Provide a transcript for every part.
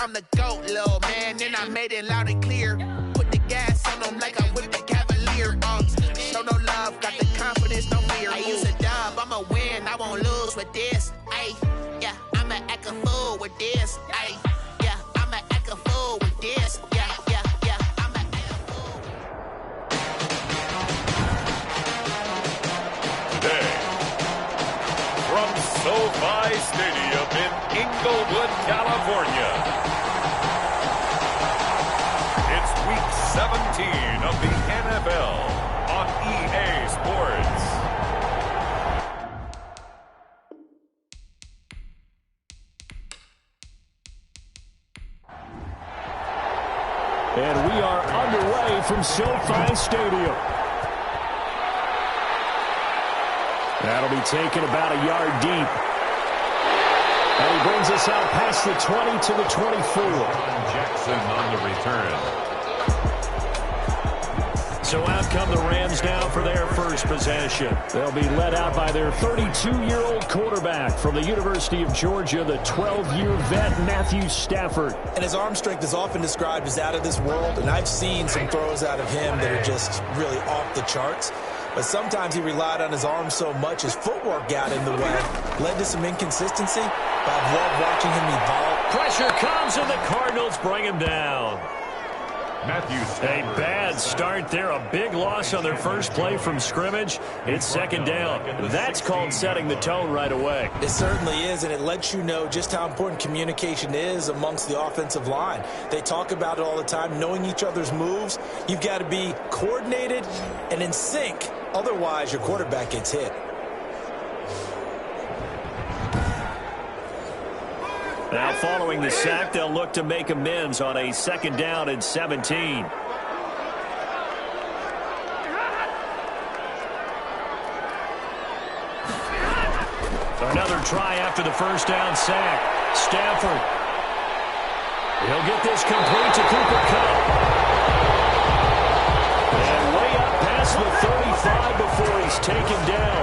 I'm the GOAT, little man, and I made it loud and clear. Put the gas on them like I whipped the Cavalier. Show no love, got the confidence, no fear. I use a dub, I'ma win, I won't lose with this. Ay, yeah, I'ma act a fool with this. Ay, yeah, I'ma act a fool with this. Yeah, yeah, yeah, I'ma act a fool. Today, from SoFi Stadium in Inglewood, California, it's Week 17 of the NFL on EA Sports. And we are underway from SoFi Stadium. That'll be taken about a yard deep. And he brings us out past the 20 to the 24. Jackson on the return. So out come the Rams now for their first possession. They'll be led out by their 32-year-old quarterback from the University of Georgia, the 12-year vet, Matthew Stafford. And his arm strength is often described as out of this world, and I've seen some throws out of him that are just really off the charts. But sometimes he relied on his arm so much his footwork got in the way, led to some inconsistency, but I've loved watching him evolve. Pressure comes, and the Cardinals bring him down. Matthew Stafford. A bad start there, a big loss on their first play from scrimmage. It's second down. That's called setting the tone right away. It certainly is, and it lets you know just how important communication is amongst the offensive line. They talk about it all the time, knowing each other's moves. You've got to be coordinated and in sync. Otherwise, your quarterback gets hit. Now, following the sack, they'll look to make amends on a second down and 17. Another try after the first down sack. Stafford. He'll get this complete to Cooper Kupp. And way up past the 35 before he's taken down.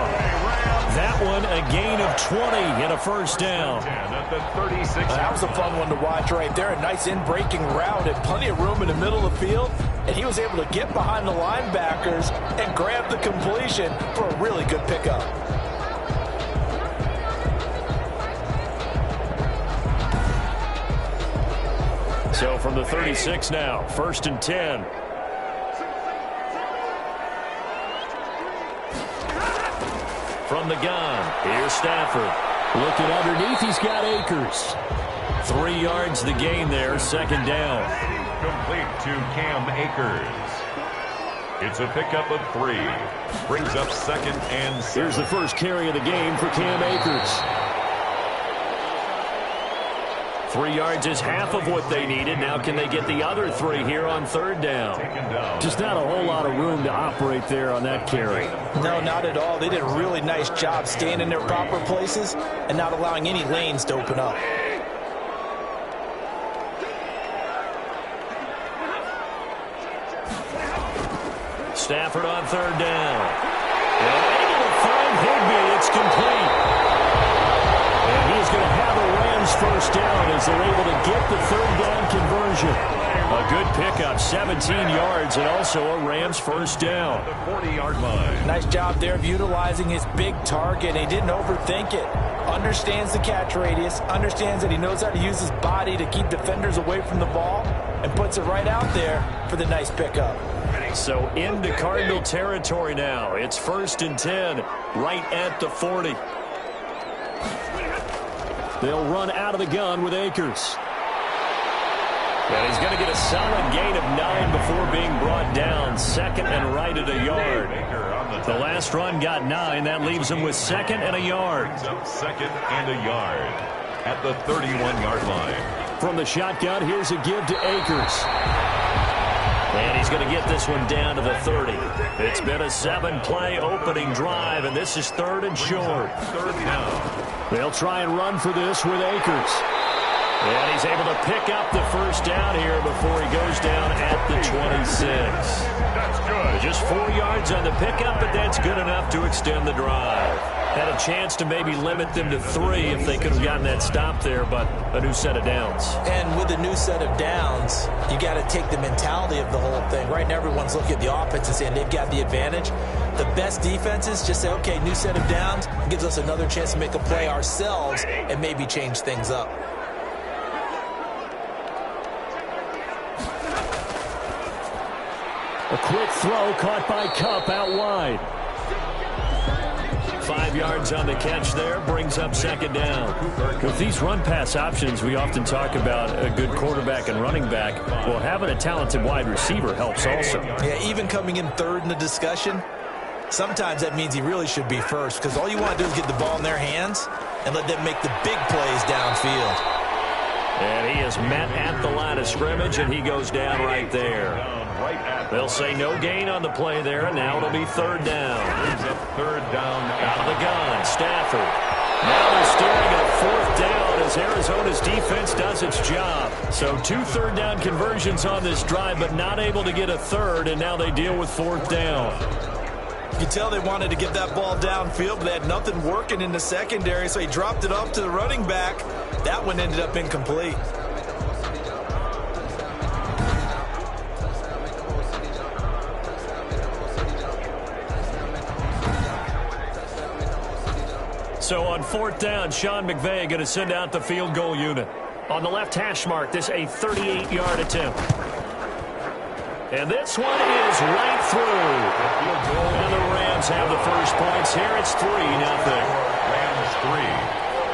That one a gain of 20 and a first down. At the 36. That was a fun one to watch right there. A nice in-breaking route and plenty of room in the middle of the field. And he was able to get behind the linebackers and grab the completion for a really good pickup. So from the 36 now, first and 10. From the gun, here's Stafford. Looking underneath, he's got Akers. 3 yards the gain there, second down. Complete to Cam Akers. It's a pickup of 3. Brings up second and 7. Here's the first carry of the game for Cam Akers. 3 yards is half of what they needed. Now can they get the other 3 here on third down? Just not a whole lot of room to operate there on that carry. No, not at all. They did a really nice job staying in their proper places and not allowing any lanes to open up. Stafford on third down. And able to find Higbee. It's complete. And he's going to have a Rams first down as they're able to get the third down conversion. A good pickup, 17 yards, and also a Rams first down. The 40-yard line. Nice job there of utilizing his big target. He didn't overthink it. Understands the catch radius. Understands that he knows how to use his body to keep defenders away from the ball. And puts it right out there for the nice pickup. So into Cardinal territory now. It's first and 10, right at the 40. They'll run out of the gun with Akers. And he's going to get a solid gain of 9 before being brought down. Second and right at a yard. The last run got 9. That leaves him with second and a yard. Second and a yard at the 31-yard line. From the shotgun, here's a give to Akers. And he's going to get this one down to the 30. It's been a 7-play opening drive, and this is third and short. Third down. They'll try and run for this with Akers. And he's able to pick up the first down here before he goes down at the 26. That's good. Just 4 yards on the pickup, but that's good enough to extend the drive. Had a chance to maybe limit them to 3 if they could have gotten that stop there, but a new set of downs. And with a new set of downs, you got to take the mentality of the whole thing. Right now, everyone's looking at the offense and saying they've got the advantage. The best defenses just say, okay, new set of downs, gives us another chance to make a play ourselves and maybe change things up. A quick throw caught by Kupp out wide. 5 yards on the catch there, brings up second down. With these run-pass options, we often talk about a good quarterback and running back. Well, having a talented wide receiver helps also. Yeah, even coming in third in the discussion, sometimes that means he really should be first, because all you want to do is get the ball in their hands and let them make the big plays downfield. And he is met at the line of scrimmage, and he goes down right there. They'll say no gain on the play there, and now it'll be third down. Third down. Out of the gun, Stafford. Now they're staring at fourth down as Arizona's defense does its job. So 2 third-down conversions on this drive, but not able to get a third, and now they deal with fourth down. You can tell they wanted to get that ball downfield, but they had nothing working in the secondary, so he dropped it off to the running back. That one ended up incomplete. So on fourth down, Sean McVay going to send out the field goal unit. On the left hash mark, this a 38-yard attempt. And this one is right through. And the Rams have the first points here. It's 3-0. Rams 3,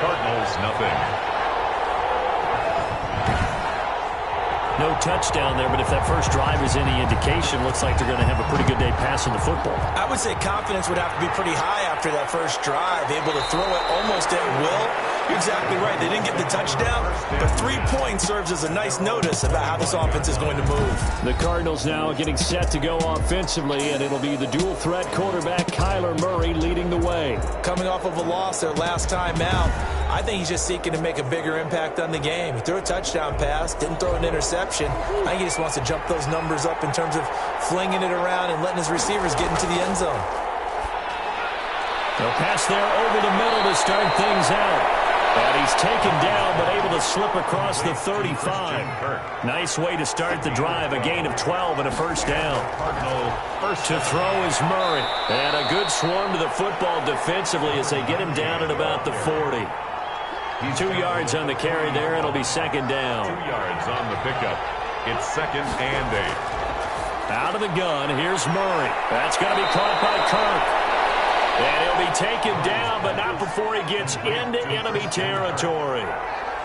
Cardinals nothing. No touchdown there, but if that first drive is any indication, looks like they're going to have a pretty good day passing the football. I would say confidence would have to be pretty high after that first drive, able to throw it almost at will. You're exactly right. They didn't get the touchdown, but 3 points serves as a nice notice about how this offense is going to move. The Cardinals now getting set to go offensively, and it'll be the dual-threat quarterback Kyler Murray leading the way. Coming off of a loss their last time out, I think he's just seeking to make a bigger impact on the game. He threw a touchdown pass, didn't throw an interception. I think he just wants to jump those numbers up in terms of flinging it around and letting his receivers get into the end zone. They'll pass there over the middle to start things out. And he's taken down, but able to slip across the 35. Nice way to start the drive. A gain of 12 and a first down. To throw is Murray. And a good swarm to the football defensively as they get him down at about the 40. 2 yards on the carry there. It'll be second down. 2 yards on the pickup. It's 2nd and 8. Out of the gun, here's Murray. That's going to be caught by Kirk. And he'll be taken down, but not before he gets into enemy territory.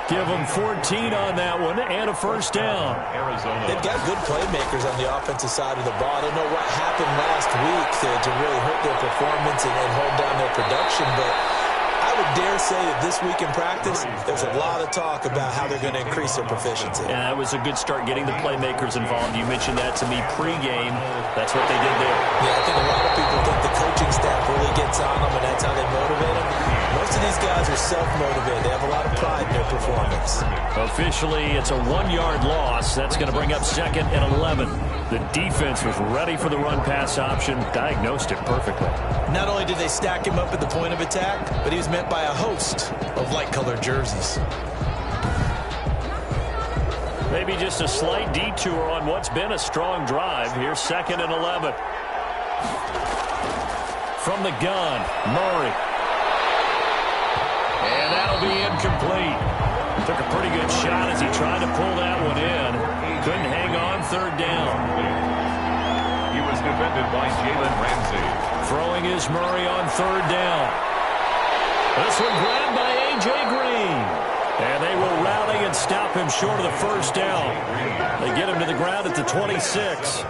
Give him 14 on that one and a first down. Arizona. They've got good playmakers on the offensive side of the ball. I don't know what happened last week to really hurt their performance and hold down their production, but I would dare say that this week in practice, there's a lot of talk about how they're going to increase their proficiency. And that was a good start getting the playmakers involved. You mentioned that to me pregame. That's what they did there. Yeah, I think a lot of people think the coaching staff really gets on them, and that's how they motivate them. Most of these guys are self-motivated. They have a lot of pride in their performance. Officially, it's a 1-yard loss. That's going to bring up 2nd and 11. The defense was ready for the run-pass option, diagnosed it perfectly. Not only did they stack him up at the point of attack, but he was met by a host of light-colored jerseys. Maybe just a slight detour on what's been a strong drive. Here's 2nd and 11. From the gun, Murray. And that'll be incomplete. Took a pretty good shot as he tried to pull that one in. Couldn't hang on, third down. He was defended by Jalen Ramsey. Throwing is Murray on third down. This one grabbed by A.J. Green. And they will rally and stop him short of the first down. They get him to the ground at the 26.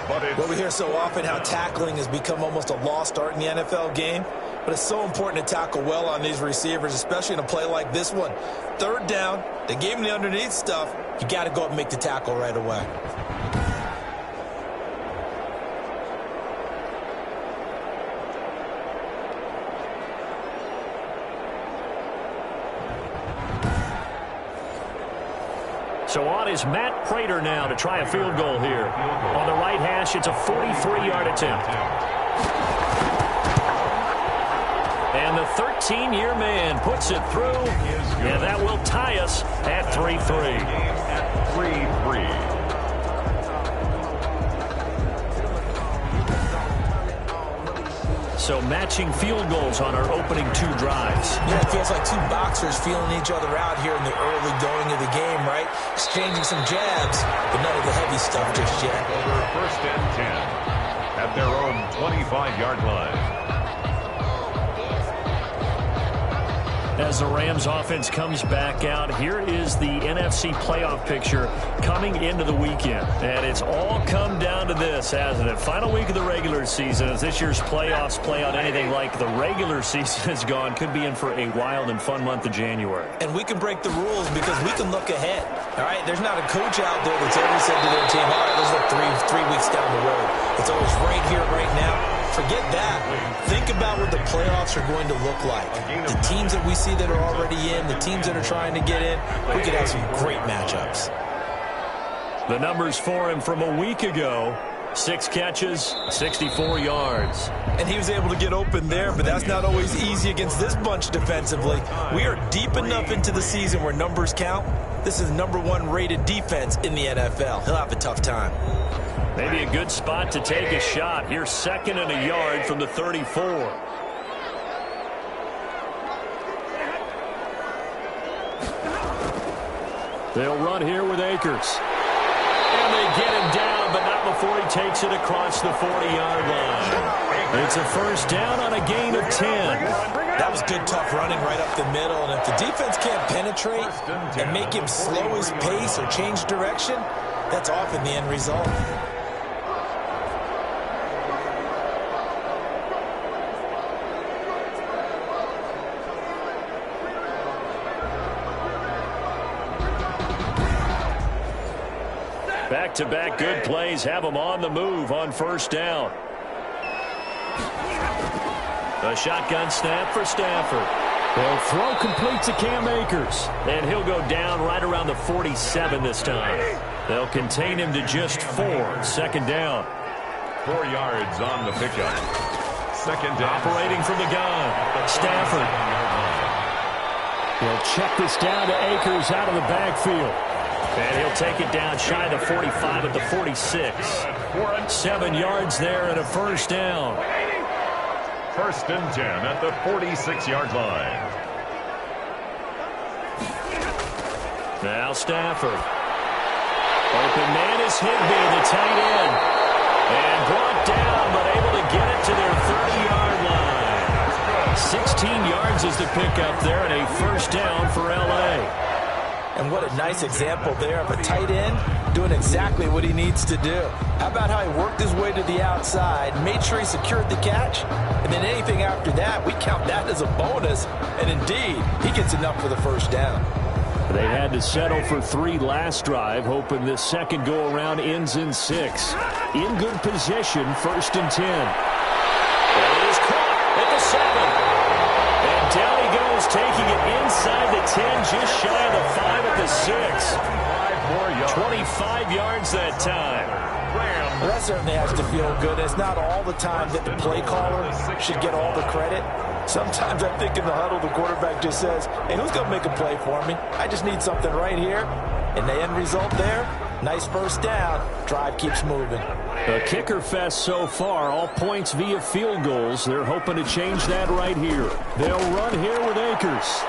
Well, we hear so often how tackling has become almost a lost art in the NFL game. But it's so important to tackle well on these receivers, especially in a play like this one. Third down, they gave him the underneath stuff. You got to go up and make the tackle right away. So on is Matt Prater now to try a field goal here. On the right hash, it's a 43-yard attempt. And the 13-year man puts it through, and that will tie us at 3-3. At 3-3. So matching field goals on our opening 2 drives. Yeah, it feels like 2 boxers feeling each other out here in the early going of the game, right? Exchanging some jabs, but none of the heavy stuff just yet. Over 1st and 10 at their own 25-yard line. As the Rams offense comes back out, here is the NFC playoff picture coming into the weekend. And it's all come down to this, hasn't it? Final week of the regular season. As this year's playoffs play out anything like the regular season has gone, could be in for a wild and fun month of January. And we can break the rules because we can look ahead. All right, there's not a coach out there that's ever said to their team, all right, let's look three weeks down the road. It's always right here, right now. Forget that. Think about what the playoffs are going to look like. The teams that we see that are already in, the teams that are trying to get in, we could have some great matchups. The numbers for him from a week ago: 6 catches, 64 yards. And he was able to get open there, but that's not always easy against this bunch defensively. We are deep enough into the season where numbers count. This is the #1 rated defense in the NFL. He'll have a tough time. Maybe a good spot to take a shot. Here's 2nd and a yard from the 34. They'll run here with Akers. And they get him down, but not before he takes it across the 40-yard line. It's a 1st down on a gain of 10. That was good, tough running right up the middle. And if the defense can't penetrate and make him slow his pace or change direction, that's often the end result. Back-to-back good plays have them on the move on 1st down. A shotgun snap for Stafford. They'll throw complete to Cam Akers. And he'll go down right around the 47 this time. They'll contain him to just 4. 2nd down. 4 yards on the pickup. 2nd down. Operating from the gun. Stafford. He'll check this down to Akers out of the backfield. And he'll take it down shy of the 45 at the 46. 7 yards there and a 1st down. 1st and 10 at the 46-yard line. Now Stafford. Open man is Higbee, the tight end. And brought down, but able to get it to their 30-yard line. 16 yards is the pickup there, and a 1st down for L.A. And what a nice example there of a tight end doing exactly what he needs to do. How about how he worked his way to the outside, made sure he secured the catch, and then anything after that, we count that as a bonus. And indeed, he gets enough for the 1st down. They had to settle for 3 last drive, hoping this second go-around ends in 6. In good position, 1st and 10. And he is caught at the 7. And down he goes, taking it inside the 10, just shy of the 5 at the 6. 25 yards that time. Well, that certainly has to feel good. It's not all the time that the play caller should get all the credit. Sometimes I think in the huddle, the quarterback just says, hey, who's going to make a play for me? I just need something right here. And the end result there, nice 1st down. Drive keeps moving. A kicker fest so far, all points via field goals. They're hoping to change that right here. They'll run here with Akers.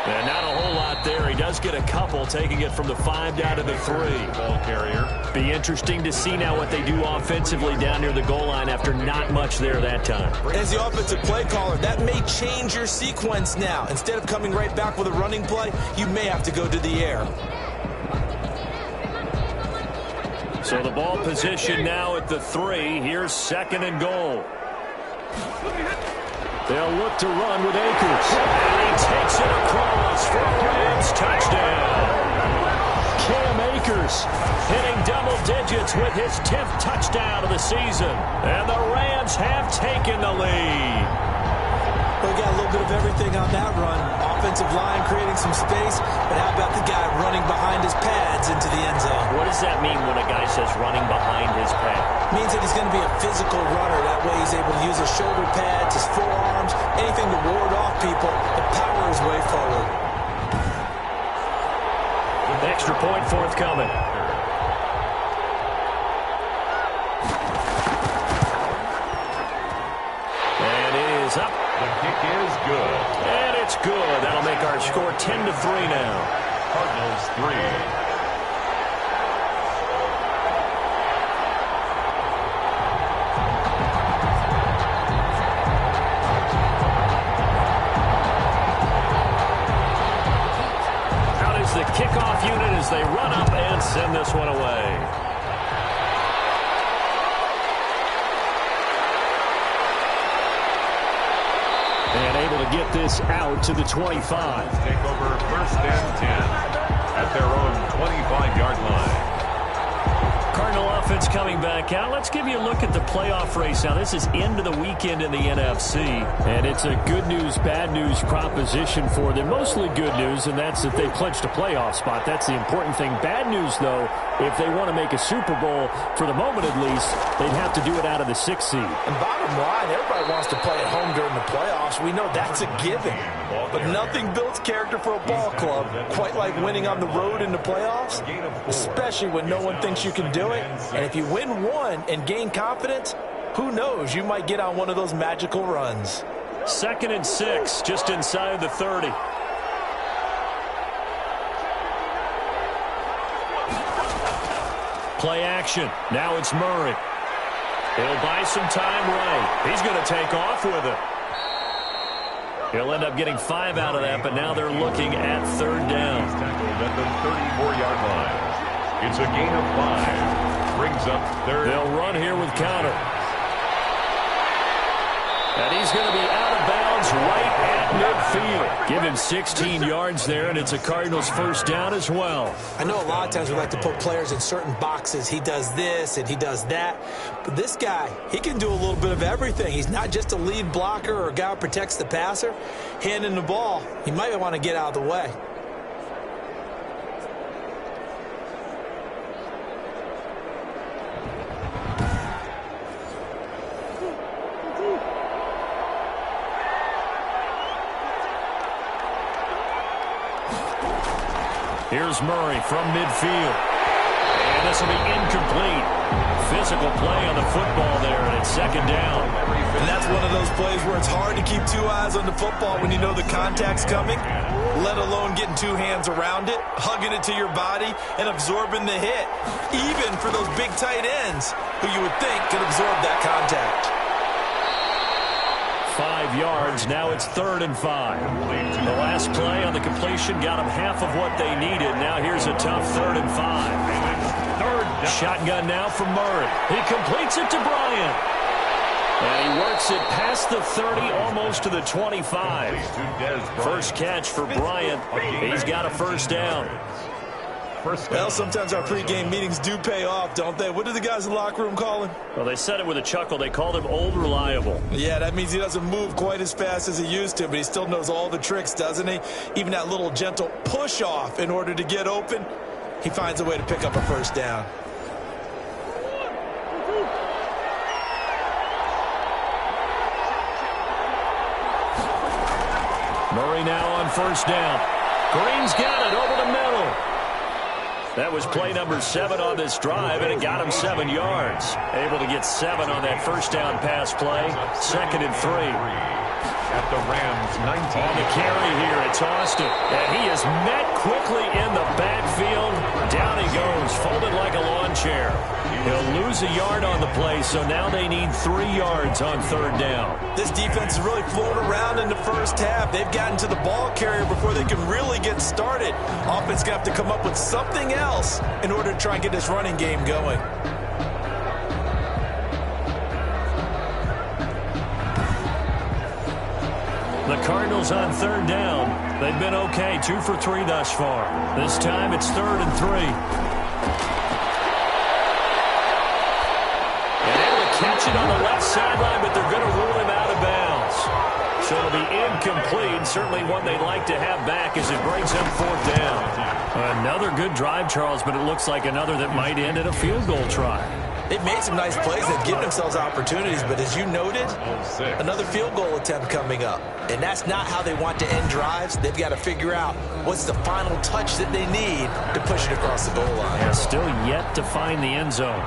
And not a whole lot there. He does get a couple, taking it from the 5 down to the 3. Ball carrier. Be interesting to see now what they do offensively down near the goal line after not much there that time. As the offensive play caller, that may change your sequence now. Instead of coming right back with a running play, you may have to go to the air. So the ball position now at the 3. Here's 2nd and goal. They'll look to run with Akers. And he takes it across for a Rams touchdown. Cam Akers hitting double digits with his 10th touchdown of the season. And the Rams have taken the lead. We got a little bit of everything on that run. offensive line creating some space, but how about the guy running behind his pads into the end zone? What does that mean when a guy says running behind his pad? Means that he's going to be a physical runner. That way he's able to use his shoulder pads, his forearms, anything to ward off people and power his way forward. Extra point forthcoming. And it is up. The kick is good. And it's good. That'll make our score 10-3 now. Cardinals 3. The kickoff unit as they run up and send this one away. And able to get this out to the 25. Take over 1st and 10 at their own 25-yard line. Cardinal offense coming back out. Let's give you a look at the playoff race now. This is into the weekend in the NFC, and it's a good news, bad news proposition for them. Mostly good news, and that's that they clinched a playoff spot. That's the important thing. Bad news, though, if they want to make a Super Bowl, for the moment at least, they'd have to do it out of the 6th seed. And bottom line, everybody wants to play at home during the playoffs. We know that's a given. But nothing builds character for a ball club quite like winning on the road in the playoffs, especially when no one thinks you can do it. And if you win one and gain confidence, who knows, you might get on one of those magical runs. 2nd and 6, just inside the 30. Play action. Now it's Murray. He'll buy some time right. He's going to take off with it. He'll end up getting 5 out of that, but now they're looking at 3rd down. He's tackled at the 34-yard line. It's a gain of 5. Brings up 3rd. They'll run here with counter. And he's going to be out of bounds right at midfield. Give him 16 yards there, and it's a Cardinals 1st down as well. I know a lot of times we like to put players in certain boxes. He does this and he does that. But this guy, he can do a little bit of everything. He's not just a lead blocker or a guy who protects the passer. Handing the ball, he might want to get out of the way. Here's Murray from midfield. And this will be incomplete. Physical play on the football there, and it's 2nd down. And that's one of those plays where it's hard to keep 2 eyes on the football when you know the contact's coming, let alone getting 2 hands around it, hugging it to your body, and absorbing the hit, even for those big tight ends who you would think could absorb that contact. 5 yards. Now it's 3rd and 5. The last play on the completion got them half of what they needed. Now here's a tough 3rd and 5. Shotgun now from Murray. He completes it to Bryant. And he works it past the 30, almost to the 25. First catch for Bryant. He's got a 1st down. Well, sometimes our pregame meetings do pay off, don't they? What do the guys in the locker room call him? Well, they said it with a chuckle. They called him Old Reliable. Yeah, that means he doesn't move quite as fast as he used to, but he still knows all the tricks, doesn't he? Even that little gentle push-off in order to get open, he finds a way to pick up a 1st down. Murray now on 1st down. Green's got it over the middle. That was play number 7 on this drive, and it got him 7 yards. Able to get 7 on that 1st down pass play. 2nd and 3. At the Rams, 19. On the carry here, it's Austin. And he is met quickly in the backfield. Down he goes, folded like a lawn chair. He'll lose a yard on the play, so now they need 3 yards on 3rd down. This defense has really flown around in the first half. They've gotten to the ball carrier before they can really get started. Offense going to have to come up with something else in order to try and get this running game going. The Cardinals on 3rd down. They've been okay, 2 for 3 thus far. This time it's 3rd and 3. And able to catch it on the left sideline, but they're going to rule him out of bounds. So it'll be incomplete. Certainly one they'd like to have back as it brings them 4th down. Another good drive, Charles, but it looks like another that might end in a field goal try. They've made some nice plays. They've given themselves opportunities, but as you noted, another field goal attempt coming up. And that's not how they want to end drives. They've got to figure out what's the final touch that they need to push it across the goal line. Yeah, still yet to find the end zone.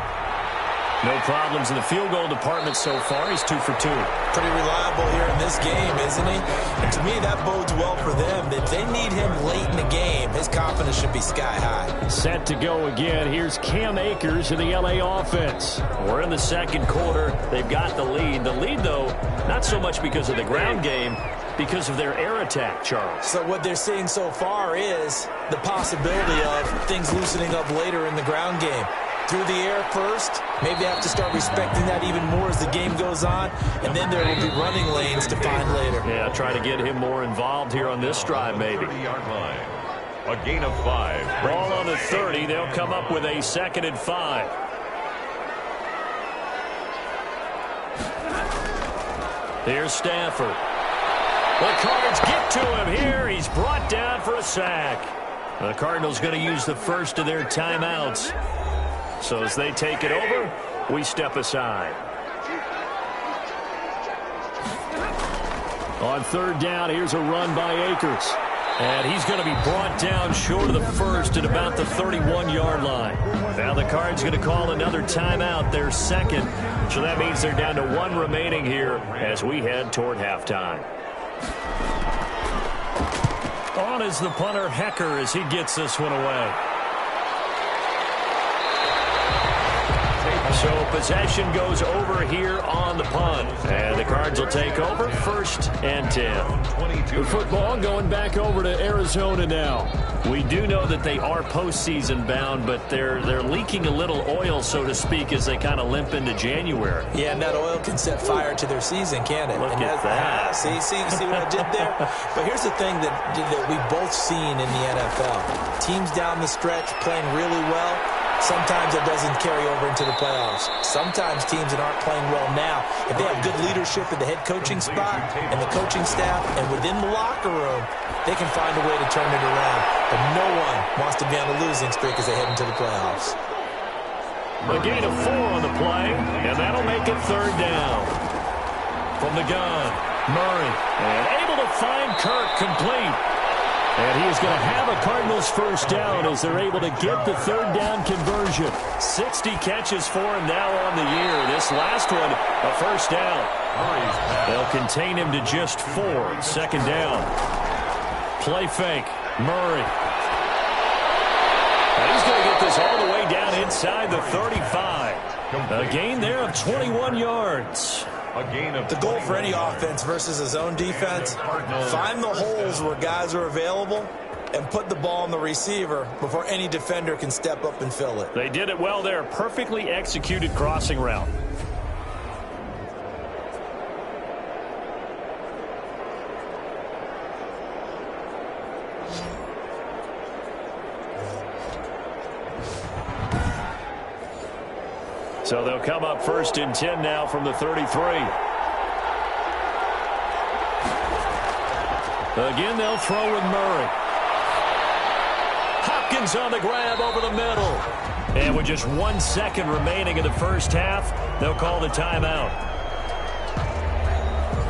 No problems in the field goal department so far. He's 2 for 2. Pretty reliable here in this game, isn't he? And to me, that bodes well for them. If they need him late in the game, his confidence should be sky high. Set to go again. Here's Cam Akers in the LA offense. We're in the second quarter. They've got the lead. The lead, though, not so much because of the ground game, because of their air attack, Charles. So what they're seeing so far is the possibility of things loosening up later in the ground game. Through the air first, maybe they have to start respecting that even more as the game goes on, and then there will be running lanes to find later. Yeah, try to get him more involved here on this drive, maybe. 30-yard line. A gain of 5. Ball on the 30. They'll come up with a 2nd and 5. Here's Stafford. The Cards get to him here. He's brought down for a sack. The Cardinals going to use the first of their timeouts. So as they take it over, we step aside. On 3rd down, here's a run by Akers. And he's going to be brought down short of the first at about the 31-yard line. Now the Cards going to call another timeout, their 2nd. So that means they're down to 1 remaining here as we head toward halftime. On is the punter, Hecker, as he gets this one away. So possession goes over here on the punt. And the Cards will take over 1st and 10. The football going back over to Arizona now. We do know that they are postseason bound, but they're leaking a little oil, so to speak, as they kind of limp into January. Yeah, and that oil can set fire to their season, can't it? Look at that. See what I did there? But here's the thing that we've both seen in the NFL. Teams down the stretch playing really well. Sometimes it doesn't carry over into the playoffs. Sometimes teams that aren't playing well now, if they have good leadership at the head coaching spot and the coaching staff and within the locker room, they can find a way to turn it around. But no one wants to be on a losing streak as they head into the playoffs. A gain of 4 on the play, and that'll make it 3rd down. From the gun, Murray, and able to find Kirk complete. And he is going to have a Cardinals first down as they're able to get the 3rd down conversion. 60 catches for him now on the year. This last one, a first down. They'll contain him to just 4. 2nd down. Play fake. Murray. And he's going to get this all the way down inside the 35. A gain there of 21 yards. The goal for any offense versus a zone defense, find the holes where guys are available and put the ball on the receiver before any defender can step up and fill it. They did it well there. Perfectly executed crossing route. So they'll come up 1st and 10 now from the 33. Again, they'll throw with Murray. Hopkins on the grab over the middle. And with just 1 second remaining in the first half, they'll call the timeout.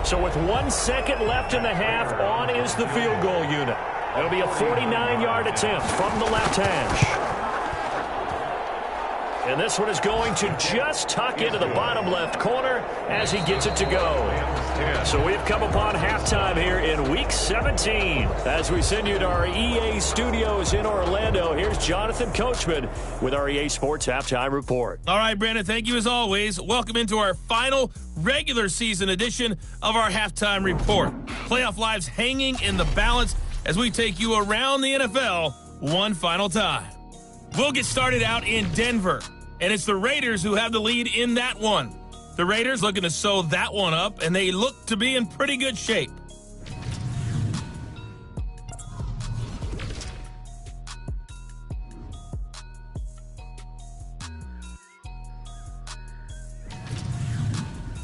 So with 1 second left in the half, on is the field goal unit. It'll be a 49-yard attempt from the left hash. And this one is going to just tuck into the bottom left corner as he gets it to go. So we've come upon halftime here in Week 17. As we send you to our EA studios in Orlando, here's Jonathan Coachman with our EA Sports Halftime Report. All right, Brandon, thank you as always. Welcome into our final regular season edition of our Halftime Report. Playoff lives hanging in the balance as we take you around the NFL one final time. We'll get started out in Denver, and it's the Raiders who have the lead in that one. The Raiders looking to sew that one up, and they look to be in pretty good shape.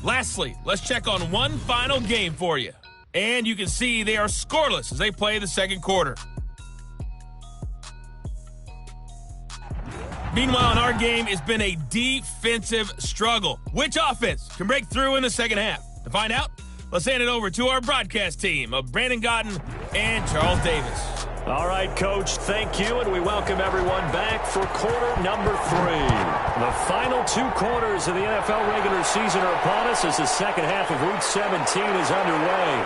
Lastly, let's check on one final game for you. And you can see they are scoreless as they play the second quarter. Meanwhile, in our game, it's been a defensive struggle. Which offense can break through in the second half? To find out, let's hand it over to our broadcast team of Brandon Gotten and Charles Davis. All right, Coach, thank you, and we welcome everyone back for quarter number 3. The final 2 quarters of the NFL regular season are upon us as the second half of Week 17 is underway.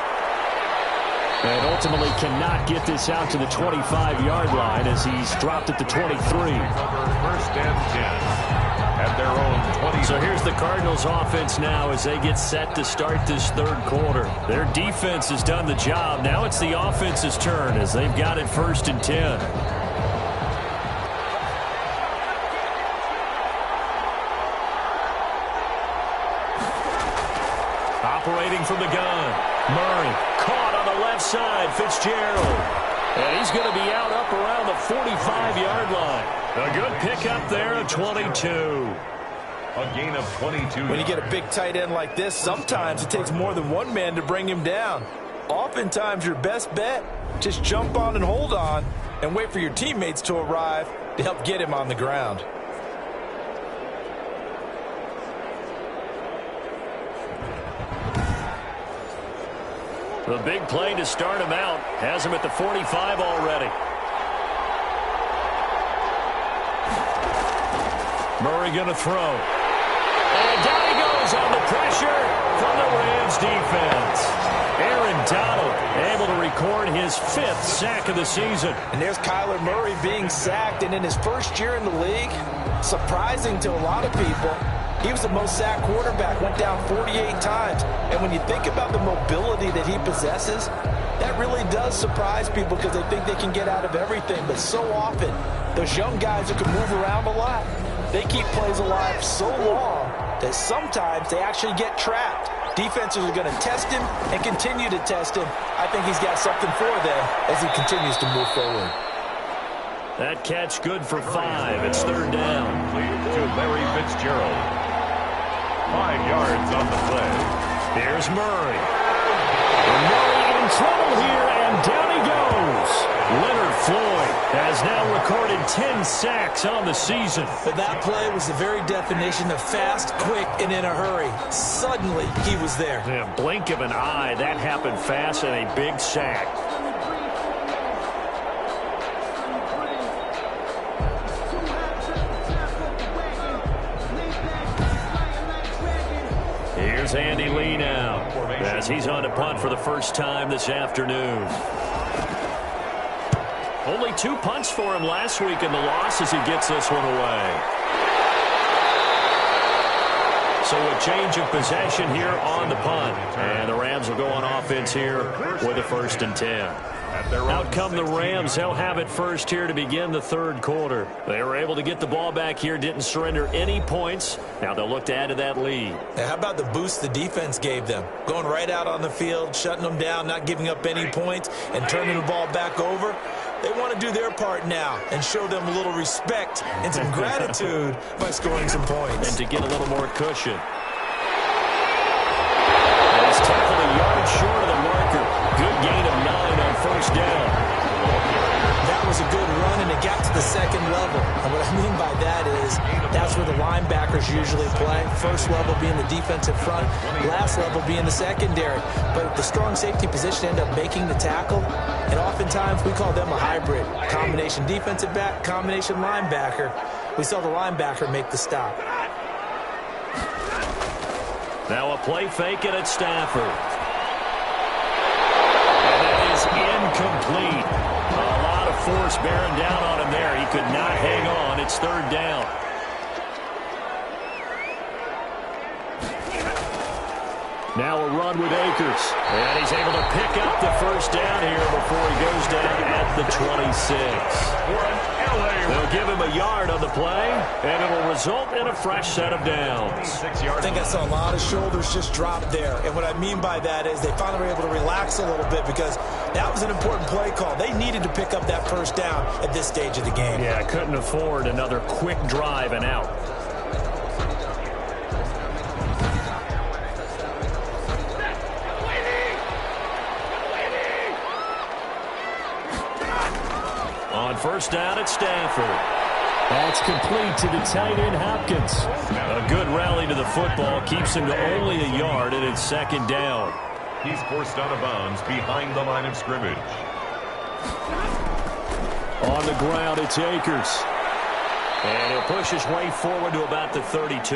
And ultimately cannot get this out to the 25-yard line as he's dropped at the 23. First and 10 at their own 20. So here's the Cardinals offense now as they get set to start this third quarter. Their defense has done the job. Now it's the offense's turn as they've got it first and 10. Operating from the gun. Murray caught on the left side. Fitzgerald. And he's going to be out up around the 45-yard line. A good pickup there at 22. A gain of 22. When you get a big tight end like this, sometimes it takes more than one man to bring him down. Oftentimes, your best bet, just jump on and hold on and wait for your teammates to arrive to help get him on the ground. The big play to start him out has him at the 45 already. Murray going to throw. And down he goes on the pressure from the Rams defense. Aaron Donald able to record his 5th sack of the season. And there's Kyler Murray being sacked, and in his first year in the league, surprising to a lot of people, he was the most sacked quarterback, went down 48 times. And when you think about the mobility that he possesses, that really does surprise people because they think they can get out of everything. But so often, those young guys who can move around a lot, they keep plays alive so long that sometimes they actually get trapped. Defenses are going to test him and continue to test him. I think he's got something for them as he continues to move forward. That catch good for 5. It's third down. To Larry Fitzgerald. 5 yards on the play. Here's Murray. And Murray in trouble here, and down he goes. Leonard Floyd has now recorded 10 sacks on the season. But that play was the very definition of fast, quick, and in a hurry. Suddenly, he was there. Yeah, blink of an eye, that happened fast and a big sack. Here's Andy Lee now as he's on to punt for the first time this afternoon. Only 2 punts for him last week in the loss as he gets this one away. So a change of possession here on the punt. And the Rams will go on offense here with a first and 10. Out come the Rams. They'll have it first here to begin the third quarter. They were able to get the ball back here, didn't surrender any points. Now they'll look to add to that lead. Now, how about the boost the defense gave them? Going right out on the field, shutting them down, not giving up any points, and turning the ball back over. They want to do their part now and show them a little respect and some gratitude by scoring some points. And to get a little more cushion. And he's tackled a yard short of the marker. Good gain of 9 on first down. That was a good run, and it got to the second level. And what I mean by that is that's where the linebackers usually play. First level being the defensive front, last level being the secondary. But the strong safety position ended up making the tackle, and oftentimes we call them a hybrid. Combination defensive back, combination linebacker. We saw the linebacker make the stop. Now a play fake it at Stafford. And that is incomplete. A lot of force bearing down on him there. He could not hang on. It's third down. Now a run with Akers. And he's able to pick up the first down here before he goes down at the 26. They'll give him a yard on the play, and it'll result in a fresh set of downs. I think I saw a lot of shoulders just drop there. And what I mean by that is they finally were able to relax a little bit because that was an important play call. They needed to pick up that first down at this stage of the game. Yeah, couldn't afford another quick drive and out. On first down, it's Stafford. That's complete to the tight end, Hopkins. A good rally to the football keeps him to only a yard, and it's second down. He's forced out of bounds behind the line of scrimmage. On the ground, it's Akers. And he'll push his way forward to about the 32.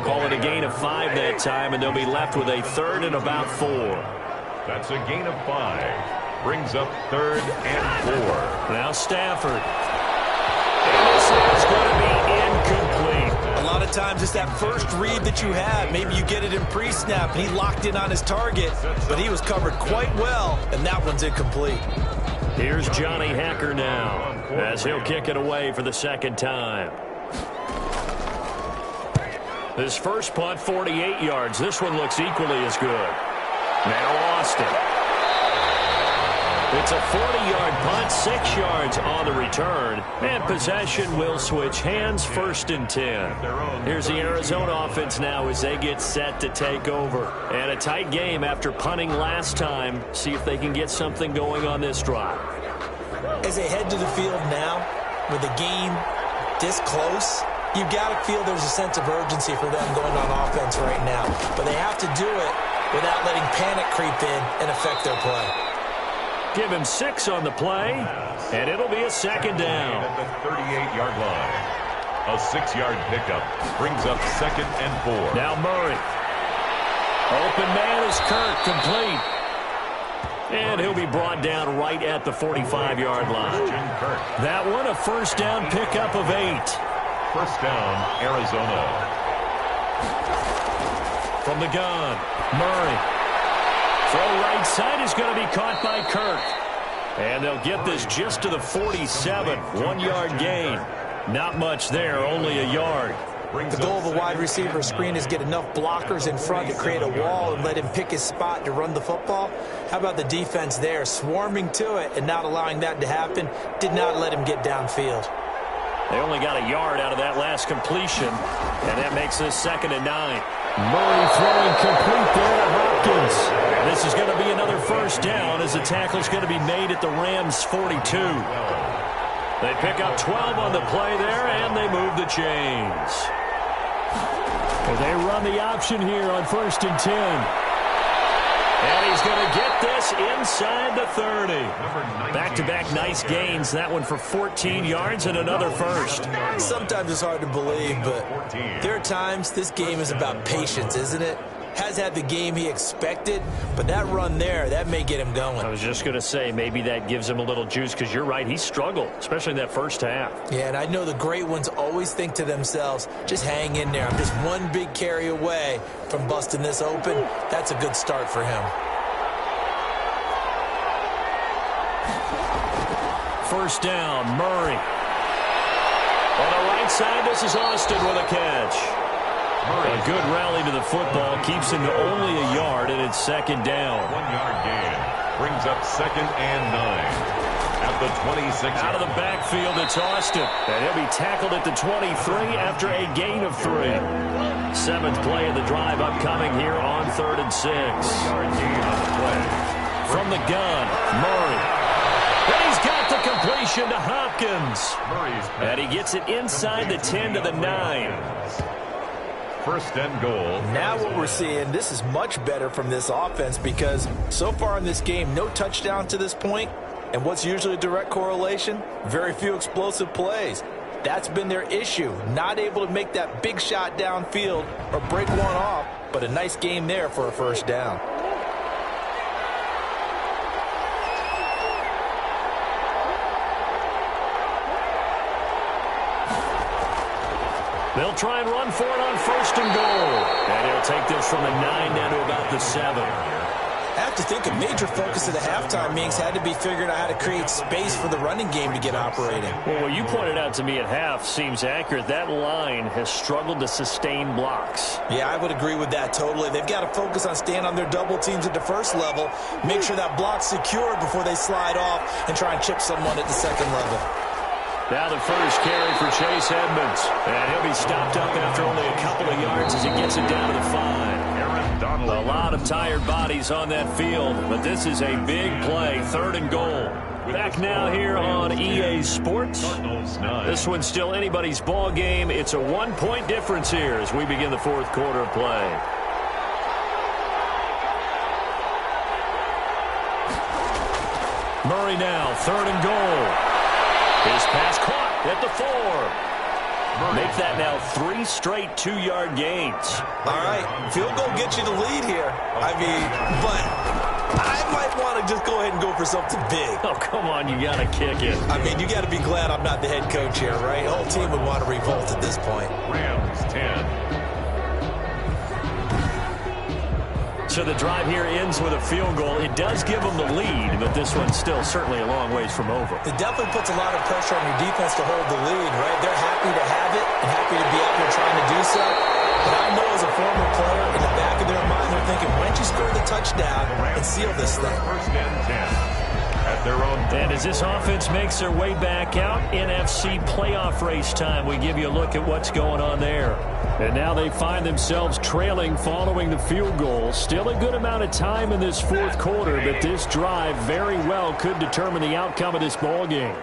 Call it a gain of 5 that time, and they'll be left with a third and about 4. That's a gain of 5. Brings up third and 4. Now Stafford. And this is going to be incomplete. A lot of times it's that first read that you have. Maybe you get it in pre-snap, and he locked in on his target, but he was covered quite well, and that one's incomplete. Here's Johnny Hacker now, as he'll kick it away for the second time. This first punt, 48 yards. This one looks equally as good. Now Austin. It's a 40-yard punt, 6 yards on the return, and possession will switch hands, first and 10. Here's the Arizona offense now as they get set to take over. And a tight game after punting last time. See if they can get something going on this drive. As they head to the field now, with the game this close, you've got to feel there's a sense of urgency for them going on offense right now. But they have to do it without letting panic creep in and affect their play. Give him 6 on the play, and it'll be a second down. At the 38-yard line. A 6-yard pickup brings up second and 4. Now Murray. Open man is Kirk, complete. And he'll be brought down right at the 45-yard line. That one, a first down pickup of 8. First down, Arizona. From the gun, Murray. Throw right side is going to be caught by Kirk. And they'll get this just to the 47. 1-yard gain. Not much there, only a yard. The goal of a wide receiver screen is get enough blockers in front to create a wall and let him pick his spot to run the football. How about the defense there, swarming to it and not allowing that to happen? Did not let him get downfield. They only got a yard out of that last completion, and that makes this second and 9. Murray throwing complete there to Hopkins. And this is going to be another first down as the tackle's going to be made at the Rams' 42. They pick up 12 on the play there, and they move the chains. And they run the option here on first and 10. And he's going to get this inside the 30. Back-to-back nice gains. That one for 14 yards and another first. Sometimes it's hard to believe, but there are times this game is about patience, isn't it? Has had the game he expected, but that run there, that may get him going. I was just going to say, maybe that gives him a little juice, because you're right, he struggled, especially in that first half. Yeah, and I know the great ones always think to themselves, just hang in there. I'm just one big carry away from busting this open. That's a good start for him. First down, Murray. On the right side, this is Austin with a catch. A good rally to the football keeps him to only a yard, and it's second down. 1-yard gain brings up second and 9 at the 26. Out of the backfield, it's Austin, and he'll be tackled at the 23 after a gain of 3. 7th play of the drive upcoming here on 3rd and 6. 1-yard gain on the play. From the gun, Murray. And he's got the completion to Hopkins. And he gets it inside the 10 to the 9. First and goal. Now what we're seeing, this is much better from this offense, because so far in this game, no touchdown to this point. And what's usually a direct correlation? Very few explosive plays. That's been their issue. Not able to make that big shot downfield or break one off, but a nice game there for a first down. They'll try and run for it on first and goal. And he'll take this from the 9 down to about the 7. I have to think a major focus of the halftime meetings had to be figuring out how to create space for the running game to get operating. Well, what you pointed out to me at half seems accurate. That line has struggled to sustain blocks. Yeah, I would agree with that totally. They've got to focus on staying on their double teams at the first level, make sure that block's secure before they slide off and try and chip someone at the second level. Now the first carry for Chase Edmonds. And he'll be stopped up after only a couple of yards as he gets it down to the 5. A lot of tired bodies on that field, but this is a big play, 3rd and goal. Back now here on EA Sports. This one's still anybody's ball game. It's a 1-point difference here as we begin the 4th quarter of play. Murray now, 3rd and goal. His pass caught at the 4. Make that now 3 straight 2-yard gains. All right, field goal gets you the lead here. I mean, but I might want to just go ahead and go for something big. Oh, come on, you got to kick it. I mean, you got to be glad I'm not the head coach here, right? The whole team would want to revolt at this point. Rams 10. So the drive here ends with a field goal. It does give them the lead, but this one's still certainly a long ways from over. It definitely puts a lot of pressure on your defense to hold the lead, right? They're happy to have it and happy to be out there trying to do so. But I know as a former player, in the back of their mind, they're thinking, why don't you score the touchdown and seal this thing? 1st and 10. At their own. And as this offense makes their way back out, NFC playoff race time, we give you a look at what's going on there. And now they find themselves trailing following the field goal. Still a good amount of time in this 4th quarter, but this drive very well could determine the outcome of this ball game.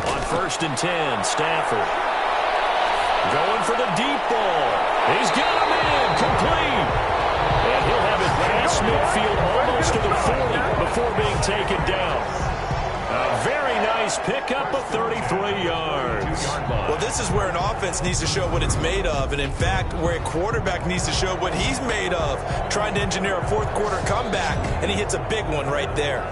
On 1st and 10, Stafford. Going for the deep ball. He's got him in, complete. And he'll have it past midfield almost to the 40 before being taken down. A very nice pickup of 33 yards. Well, this is where an offense needs to show what it's made of. And, in fact, where a quarterback needs to show what he's made of, trying to engineer a 4th quarter comeback, and he hits a big one right there.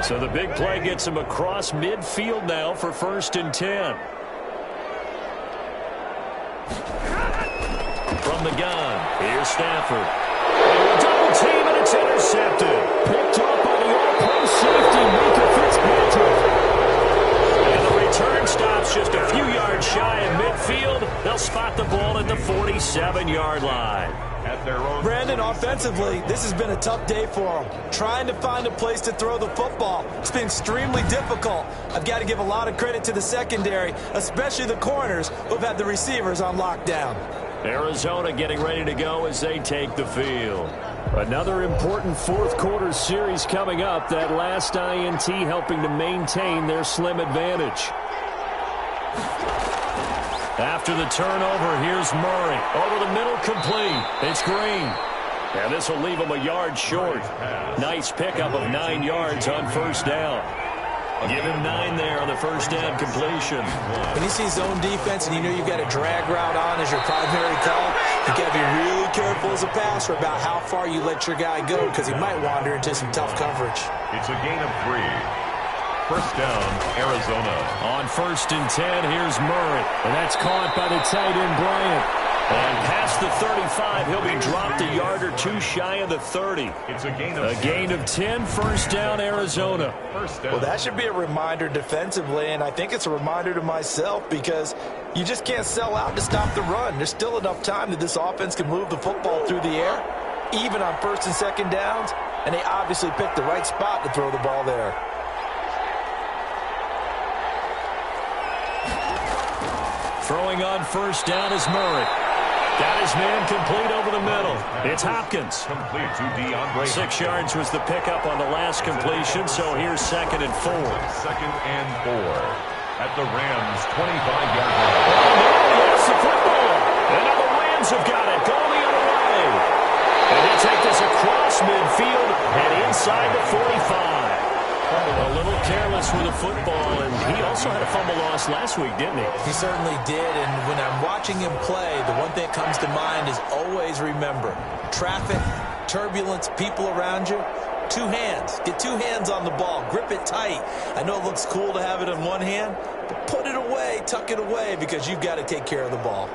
So the big play gets him across midfield now for 1st and 10. From the gun, here's Stafford. Double team, and it's intercepted. Picked up by the all-pro safety, Mika Fitzpatrick. And the return stops just a few yards shy of midfield. They'll spot the ball at the 47-yard line. At their own. Brandon, offensively, this has been a tough day for them. Trying to find a place to throw the football. It's been extremely difficult. I've got to give a lot of credit to the secondary, especially the corners who've had the receivers on lockdown. Arizona getting ready to go as they take the field. Another important 4th quarter series coming up. That last INT helping to maintain their slim advantage. After the turnover, here's Murray. Over the middle, complete. It's Green. And this will leave him a yard short. Nice pickup of 9 yards on 1st down. Give him 9 there on the 1st down completion. When you see zone defense and you know you've got a drag route on as your primary call, you got to be really careful as a passer about how far you let your guy go because he might wander into some tough coverage. It's a gain of 3. 1st down, Arizona. On 1st and 10, here's Murray. And that's caught by the tight end, Bryant. And past the 35, he'll be dropped a yard or 2 shy of the 30. It's a gain of 10, 1st down, Arizona. 1st down. Well, that should be a reminder defensively, and I think it's a reminder to myself because you just can't sell out to stop the run. There's still enough time that this offense can move the football through the air, even on 1st and 2nd downs, and they obviously picked the right spot to throw the ball there. Throwing on 1st down is Murray. Got his man complete over the middle. It's Hopkins. Complete to DeAndre. 6 yards was the pickup on the last completion, so here's 2nd and 4. 2nd and 4. At the Rams' 25-yard line. Oh, no, he lost the football. And now the Rams have got it. Going the other way. And they take this across midfield and inside the 45. A little careless with the football, and he also had a fumble loss last week, didn't he? He certainly did, and when I'm watching him play, the one thing that comes to mind is always remember, traffic, turbulence, people around you, 2 hands. Get 2 hands on the ball. Grip it tight. I know it looks cool to have it in one hand, but put it away, tuck it away, because you've got to take care of the ball.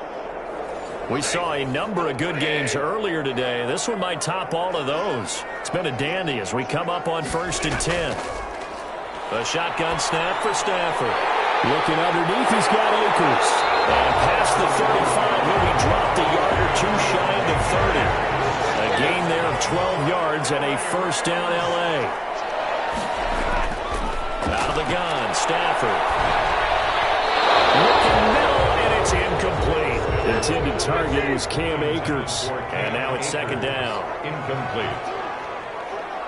We saw a number of good games earlier today. This one might top all of those. It's been a dandy as we come up on 1st and 10. A shotgun snap for Stafford. Looking underneath, he's got Akers. And past the 35, he'll be dropped a yard or 2 shy of the 30. A gain there of 12 yards and a 1st down L.A. Out of the gun. Stafford. Looking middle, and it's incomplete. Intended target was Cam Akers. And now it's second down. Incomplete.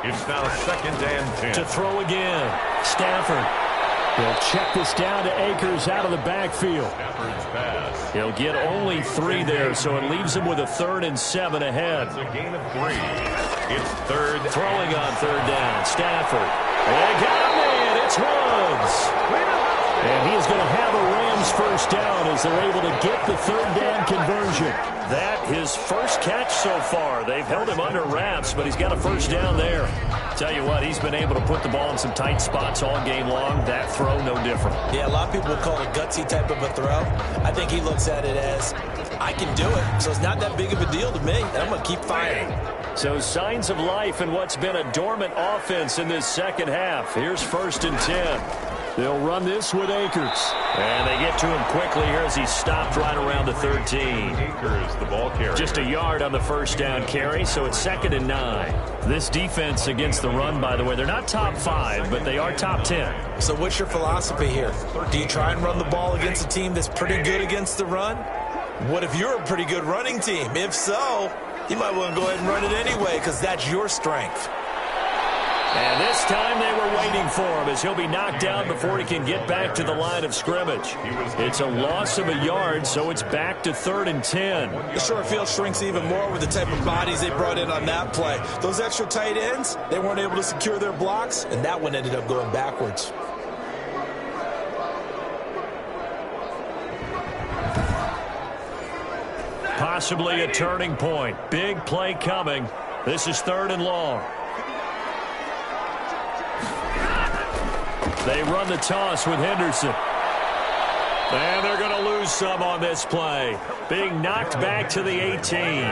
It's now second and 10. To throw again. Stafford. He'll check this down to Akers out of the backfield. Stafford's pass. He'll get only 3 there, so it leaves him with a 3rd and 7 ahead. It's a gain of 3. It's third. Throwing on 3rd down. Stafford. They got him in. It's Woods. And he is going to have a Rams first down as they're able to get the 3rd down conversion. That his first catch so far. They've held him under wraps, but he's got a first down there. Tell you what, he's been able to put the ball in some tight spots all game long. That throw, no different. Yeah, a lot of people would call it a gutsy type of a throw. I think he looks at it as, I can do it, so it's not that big of a deal to me, and I'm going to keep firing. So signs of life in what's been a dormant offense in this second half. Here's 1st and 10. They'll run this with Akers. And they get to him quickly here as he's stopped right around the 13. Akers, the ball carrier. Just a yard on the first down carry, so it's 2nd and 9. This defense against the run, by the way, they're not top 5, but they are top 10. So what's your philosophy here? Do you try and run the ball against a team that's pretty good against the run? What if you're a pretty good running team? If so, you might want to go ahead and run it anyway because that's your strength. And this time they were waiting for him as he'll be knocked down before he can get back to the line of scrimmage. It's a loss of a yard, so it's back to 3rd and 10. The short field shrinks even more with the type of bodies they brought in on that play. Those extra tight ends, they weren't able to secure their blocks, and that one ended up going backwards. Possibly a turning point. Big play coming. This is 3rd and long. They run the toss with Henderson. And they're going to lose some on this play. Being knocked back to the 18.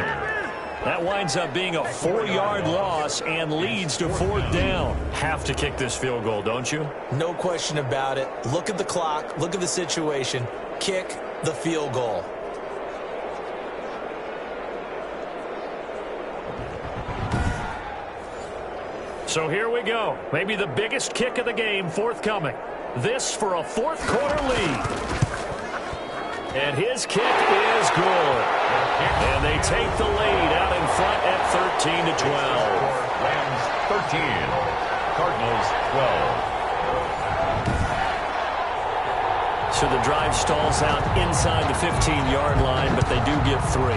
That winds up being a 4-yard loss and leads to 4th down. Have to kick this field goal, don't you? No question about it. Look at the clock. Look at the situation. Kick the field goal. So here we go. Maybe the biggest kick of the game forthcoming. This for a 4th quarter lead. And his kick is good. And they take the lead out in front at 13 to 12. Rams 13. Cardinals 12. So the drive stalls out inside the 15-yard line, but they do get 3.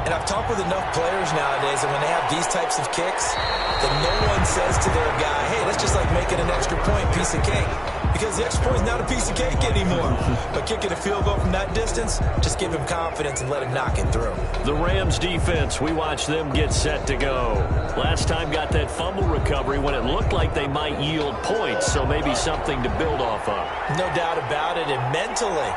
And I've talked with enough players nowadays, and when they have these types of kicks, that no one says to their guy, hey, that's just like making an extra point, piece of cake. Because the extra point is not a piece of cake anymore. But kicking a field goal from that distance, just give him confidence and let him knock it through. The Rams defense, we watch them get set to go. Last time got that fumble recovery when it looked like they might yield points, so maybe something to build off of. No doubt about it, and mentally,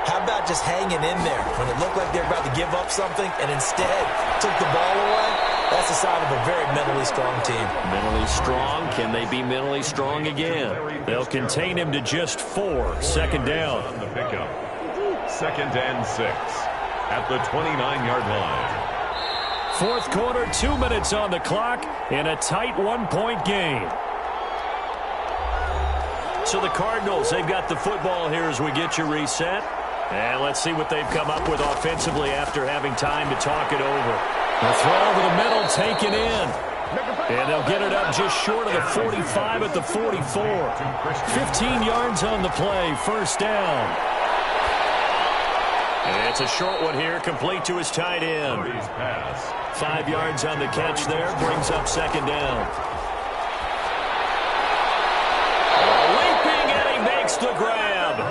how about just hanging in there when it looked like they were about to give up something and instead took the ball away? That's a sign of a very mentally strong team. Mentally strong. Can they be mentally strong again? They'll contain him to just 4. 2nd down. On the pickup. 2nd and 6 at the 29-yard line. 4th quarter, 2 minutes on the clock in a tight 1-point game. So the Cardinals, they've got the football here as we get you reset. And let's see what they've come up with offensively after having time to talk it over. The throw over the middle taken in. And they'll get it up just short of the 45 at the 44. 15 yards on the play, first down. And it's a short one here, complete to his tight end. 5 yards on the catch there, brings up 2nd down. Leaping, and he makes the grab.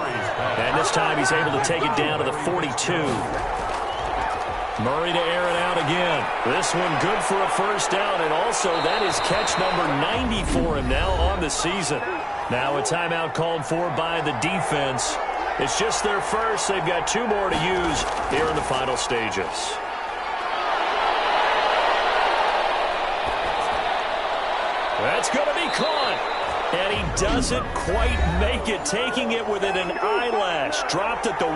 And this time he's able to take it down to the 42. Murray to air it out again. This one good for a first down, and also that is catch number 90 for him now on the season. Now a timeout called for by the defense. It's just their first. They've got 2 more to use here in the final stages. That's going to be caught. And he doesn't quite make it, taking it within an eyelash. Dropped at the 1.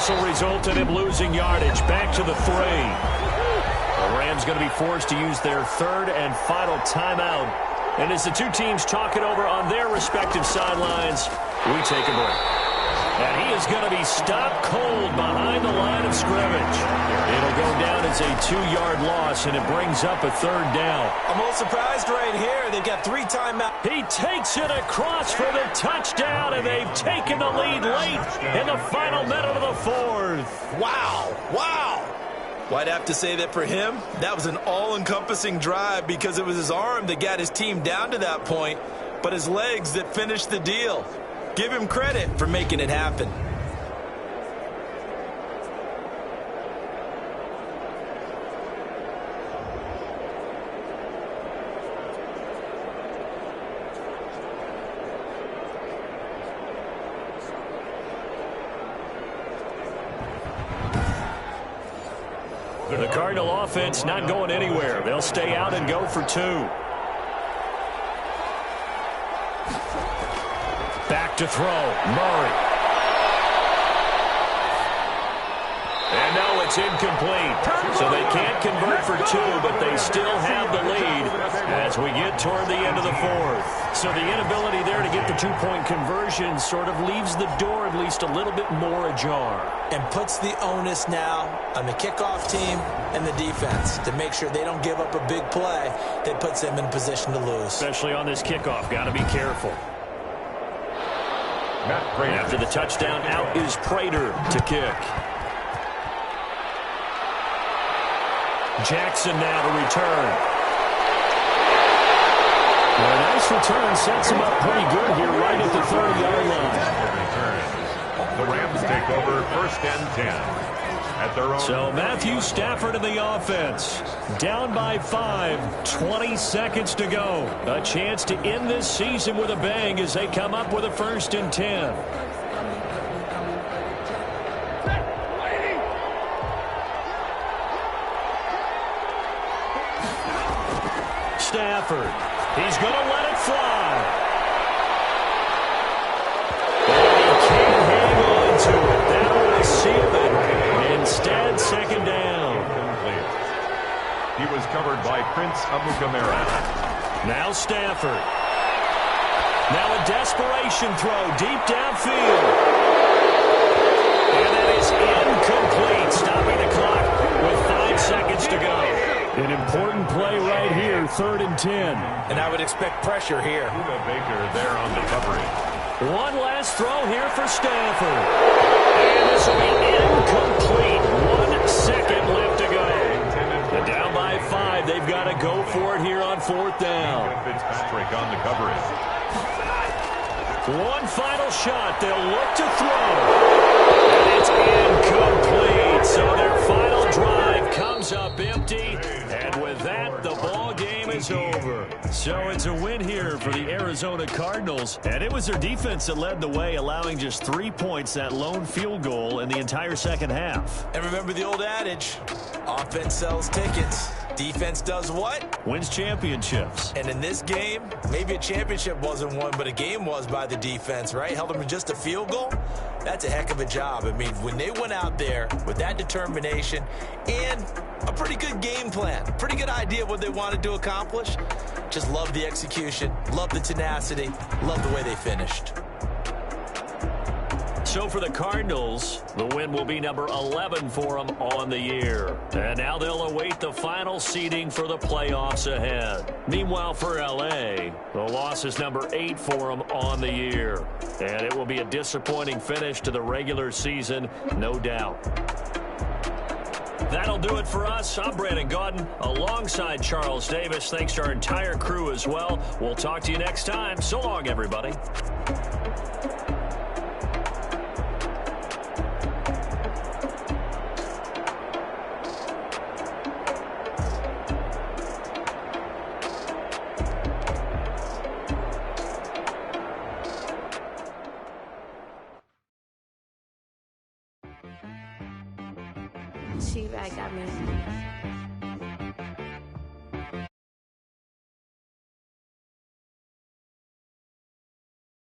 this will result in him losing yardage. Back to the 3. The Rams going to be forced to use their third and final timeout. And as the two teams talk it over on their respective sidelines, we take a break. And he is going to be stopped cold behind the line of scrimmage. It'll go down as a 2-yard loss, and it brings up a 3rd down. I'm a little surprised right here. They've got 3 timeouts. He takes it across for the touchdown, and they've taken the lead late in the final minute of the 4th. Wow. Wow. Well, I'd have to say that for him, that was an all-encompassing drive because it was his arm that got his team down to that point, but his legs that finished the deal. Give him credit for making it happen. The Cardinal offense not going anywhere. They'll stay out and go for 2. Back to throw. Murray. And no, it's incomplete. So they can't convert for 2, but they still have the lead as we get toward the end of the 4th. So the inability there to get the 2-point conversion sort of leaves the door at least a little bit more ajar. And puts the onus now on the kickoff team and the defense to make sure they don't give up a big play that puts them in position to lose. Especially on this kickoff. Got to be careful. After the touchdown, out is Prater to kick. Jackson now to return. Well, a nice return sets him up pretty good here right at the 30-yard line. The Rams take over 1st and 10 at their own. So Matthew Stafford in the offense. Down by 5, 20 seconds to go. A chance to end this season with a bang as they come up with a 1st and 10. Stafford. He's going to let it fly. And he can't hang on to it. That will seal it. Instead, 2nd down. He was covered by Prince Amukamara. Now Stafford. Now a desperation throw deep downfield. And that is incomplete, stopping the clock with 5 seconds to go. An important play right here, 3rd and 10. And I would expect pressure here. Uda Baker there on the coverage. One last throw here for Stafford. And this will be incomplete. 1 second left to go. And down by 5, they've got to go for it here on 4th down. Fitzpatrick on the coverage. One final shot. They'll look to throw. And it's incomplete. So their final drive comes up empty. And with that, the ball game is over. So it's a win here for the Arizona Cardinals. And it was their defense that led the way, allowing just 3 points, that lone field goal in the entire second half. And remember the old adage, offense sells tickets. Defense does what? Wins championships. And in this game, maybe a championship wasn't won, but a game was by the defense, right? Held them to just a field goal. That's a heck of a job. I mean, when they went out there with that determination and a pretty good game plan, pretty good idea of what they wanted to accomplish, just love the execution, love the tenacity, love the way they finished. So for the Cardinals, the win will be number 11 for them on the year. And now they'll await the final seeding for the playoffs ahead. Meanwhile, for L.A., the loss is number 8 for them on the year. And it will be a disappointing finish to the regular season, no doubt. That'll do it for us. I'm Brandon Gaudin alongside Charles Davis. Thanks to our entire crew as well. We'll talk to you next time. So long, everybody. She back got me.